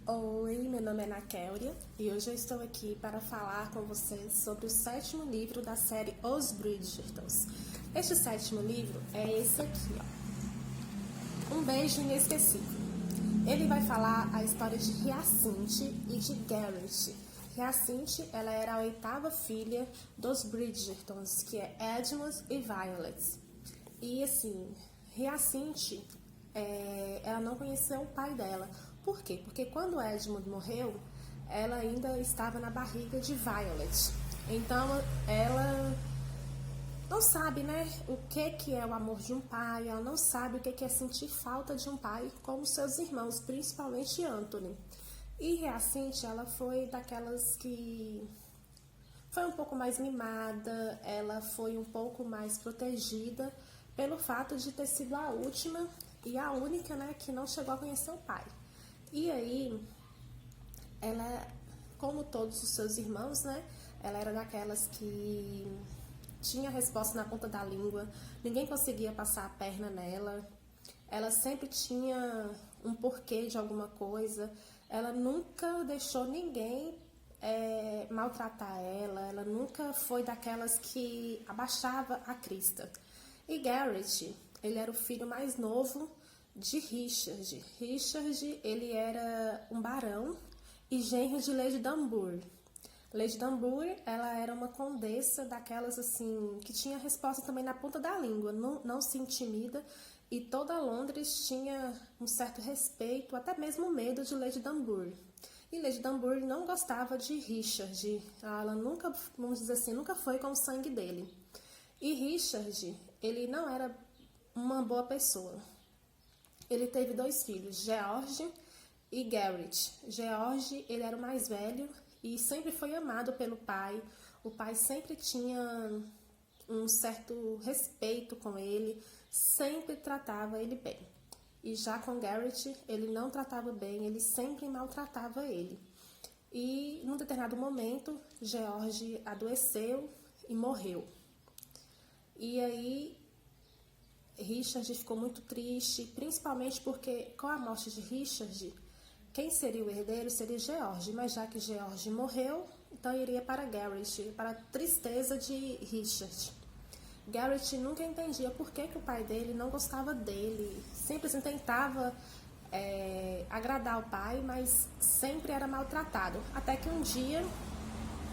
Oi, meu nome é Ana Kéuria e hoje eu estou aqui para falar com vocês sobre o sétimo livro da série Os Bridgertons. Este sétimo livro é esse aqui, ó. Um Beijo Inesquecível. Ele vai falar a história de Hyacinthe e de Garrett. Hyacinthe, ela era a oitava filha dos Bridgertons, que é Edmund e Violet. E assim, Hyacinthe, ela não conheceu o pai dela. Por quê? Porque quando Edmund morreu, ela ainda estava na barriga de Violet. Então, ela não sabe, né, o que é o amor de um pai, ela não sabe o que é sentir falta de um pai, como seus irmãos, principalmente Anthony. E Hyacinthe, ela foi daquelas que foi um pouco mais mimada, ela foi um pouco mais protegida pelo fato de ter sido a última e a única, né, que não chegou a conhecer o pai. E aí, ela, como todos os seus irmãos, né, ela era daquelas que tinha a resposta na ponta da língua, ninguém conseguia passar a perna nela, ela sempre tinha um porquê de alguma coisa, ela nunca deixou ninguém maltratar ela nunca foi daquelas que abaixava a crista. E Garrett, ele era o filho mais novo de Richard. Richard, ele era um barão e genro de Lady Dunbury. Lady Dunbury, ela era uma condessa daquelas assim, que tinha resposta também na ponta da língua, não se intimida, e toda Londres tinha um certo respeito, até mesmo medo de Lady Dunbury. E Lady Dunbury não gostava de Richard, ela nunca, vamos dizer assim, nunca foi com o sangue dele. E Richard, ele não era uma boa pessoa. Ele teve dois filhos, George e Garrett. George, ele era o mais velho e sempre foi amado pelo pai. O pai sempre tinha um certo respeito com ele, sempre tratava ele bem. E já com Garrett, ele não tratava bem, ele sempre maltratava ele. E num determinado momento, George adoeceu e morreu. E aí, Richard ficou muito triste, principalmente porque com a morte de Richard, quem seria o herdeiro seria George, mas já que George morreu, então iria para Garrett, para a tristeza de Richard. Garrett nunca entendia por que o pai dele não gostava dele, sempre assim, tentava agradar o pai, mas sempre era maltratado. Até que um dia,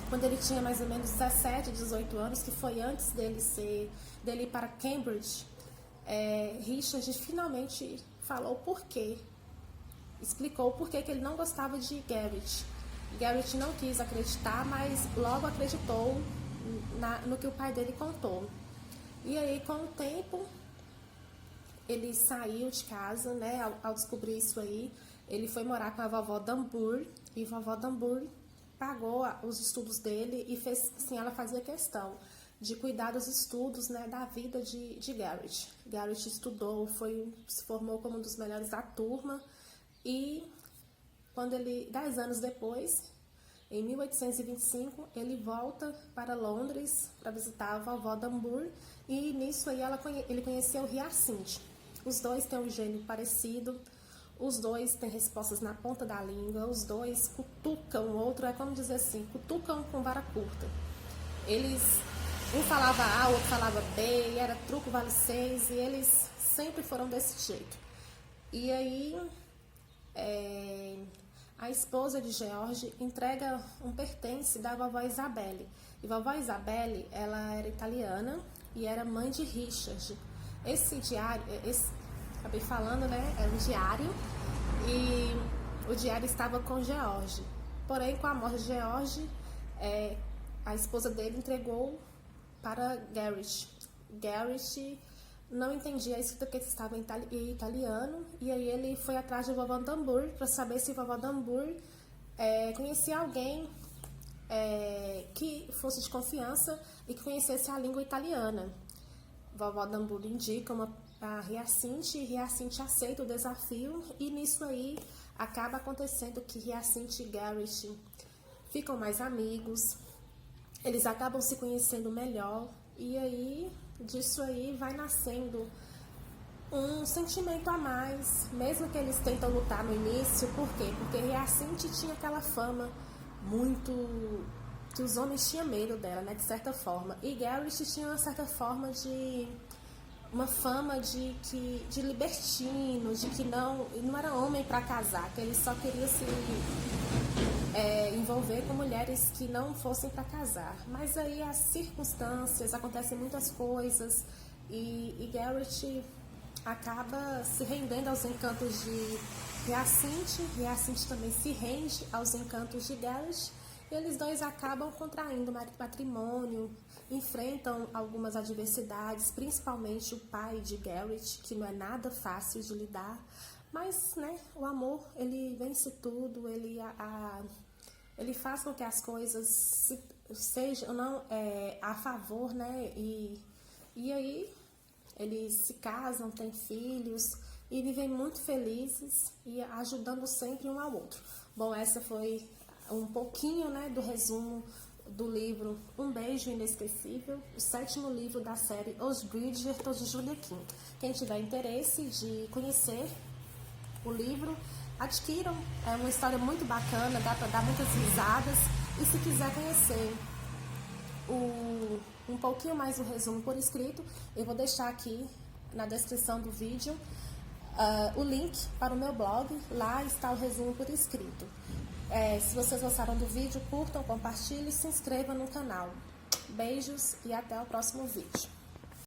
quando ele tinha mais ou menos 17, 18 anos, que foi antes dele ir para Cambridge, Richard finalmente falou o porquê, explicou o porquê que ele não gostava de Garrett. Garrett não quis acreditar, mas logo acreditou no que o pai dele contou. E aí, com o tempo, ele saiu de casa, né? Ao descobrir isso aí, ele foi morar com a vovó Dunbury, e a vovó Dunbury pagou os estudos dele e fez, assim, ela fazia questão de cuidar dos estudos, né, da vida de Garrett. Garrett estudou, se formou como um dos melhores da turma e quando 10 anos depois, em 1825, ele volta para Londres para visitar a vovó Dunbury e nisso aí ele conheceu Hyacinthe. Os dois têm um gênio parecido, os dois têm respostas na ponta da língua, os dois cutucam o outro, é como dizer assim, cutucam com vara curta. Um falava A, o outro falava B, e era truco vale 6, e eles sempre foram desse jeito. E aí, a esposa de George entrega um pertence da vovó Isabelle. E vovó Isabelle, ela era italiana e era mãe de Richard. Esse diário, acabei falando, né? Era um diário e o diário estava com George. Porém, com a morte de George, a esposa dele entregou para Garrett. Garrett não entendia a escrita que estava em italiano e aí ele foi atrás de vovó Dunbury para saber se vovó Dunbury conhecia alguém que fosse de confiança e que conhecesse a língua italiana. Vovó Dunbury indica a Hyacinthe e Hyacinthe aceita o desafio e nisso aí acaba acontecendo que Hyacinthe e Garrett ficam mais amigos, eles acabam se conhecendo melhor e aí disso aí vai nascendo um sentimento a mais, mesmo que eles tentam lutar no início. Por quê? Porque Hyacinthe tinha aquela fama muito que os homens tinham medo dela, né, de certa forma, e Garrett tinha uma certa forma de uma fama de libertino, de que não era homem para casar, que ele só queria se envolver com mulheres que não fossem para casar. Mas aí as circunstâncias, acontecem muitas coisas e Garrett acaba se rendendo aos encantos de Hyacinthe. Hyacinthe também se rende aos encantos de Garrett. E eles dois acabam contraindo matrimônio, enfrentam algumas adversidades, principalmente o pai de Garrett, que não é nada fácil de lidar. Mas, né, o amor, ele vence tudo, ele faz com que as coisas sejam não, a favor, né? E aí eles se casam, têm filhos e vivem muito felizes e ajudando sempre um ao outro. Bom, essa foi um pouquinho, né, do resumo do livro Um Beijo Inesquecível, o 7º livro da série Os Bridgertons, de Julia Quinn. Quem tiver interesse de conhecer o livro, adquiram. É uma história muito bacana, dá para dar muitas risadas. E se quiser conhecer um pouquinho mais do resumo por escrito, eu vou deixar aqui na descrição do vídeo o link para o meu blog. Lá está o resumo por escrito. Se vocês gostaram do vídeo, curtam, compartilhem e se inscrevam no canal. Beijos e até o próximo vídeo.